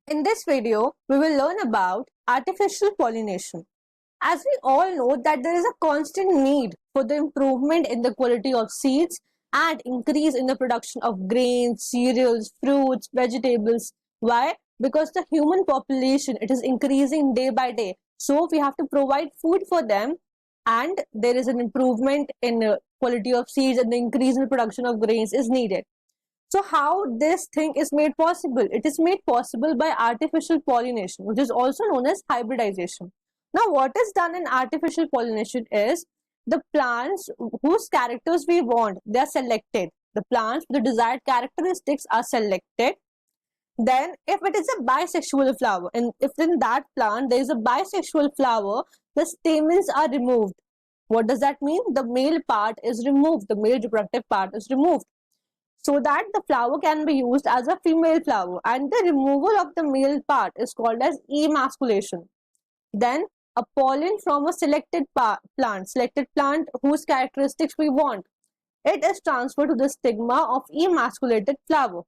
In this video, we will learn about artificial pollination. As we all know that there is a constant need for the improvement in the quality of seeds and increase in the production of grains, cereals, fruits, vegetables. Why? Because the human population, it is increasing day by day. So we have to provide food for them, and there is an improvement in the quality of seeds and the increase in the production of grains is needed. So how this thing is made possible? It is made possible by artificial pollination, which is also known as hybridization. Now, what is done in artificial pollination is the plants whose characters we want, they are selected. The plants with the desired characteristics are selected. Then, if it is a bisexual flower, and if in that plant there is a bisexual flower, the stamens are removed. What does that mean? The male part is removed, the male reproductive part is removed, so that the flower can be used as a female flower, and the removal of the male part is called as emasculation. Then a pollen from a selected plant whose characteristics we want, it is transferred to the stigma of emasculated flower.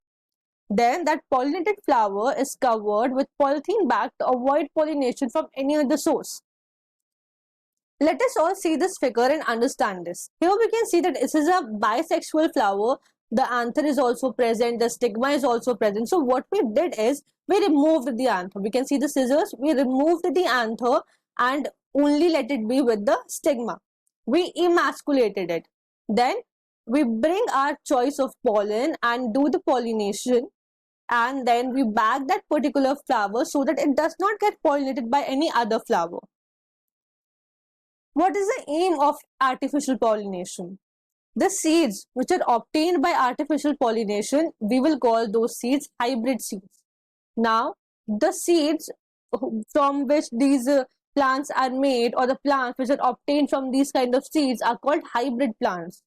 Then that pollinated flower is covered with polythene bag to avoid pollination from any other source. Let us all see this figure and understand this. Here we can see that this is a bisexual flower. The anther is also present, the stigma is also present. So what we did is we removed the anther. We can see the scissors, we removed the anther and only let it be with the stigma. We emasculated it. Then we bring our choice of pollen and do the pollination, and then we bag that particular flower so that it does not get pollinated by any other flower. What is the aim of artificial pollination? The seeds which are obtained by artificial pollination, we will call those seeds hybrid seeds. Now, the seeds from which these plants are made, or the plants which are obtained from these kind of seeds, are called hybrid plants.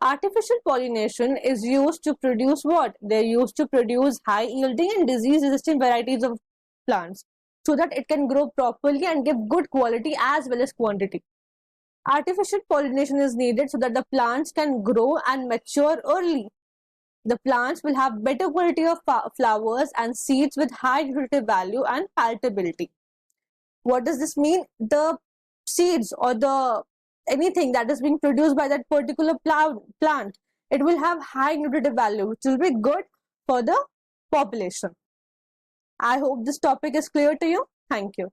Artificial pollination is used to produce what? They are used to produce high yielding and disease resistant varieties of plants, so that it can grow properly and give good quality as well as quantity. Artificial pollination is needed so that the plants can grow and mature early. The plants will have better quality of flowers and seeds with high nutritive value and palatability. What does this mean? The seeds or the anything that is being produced by that particular plant, it will have high nutritive value, which will be good for the population. I hope this topic is clear to you. Thank you.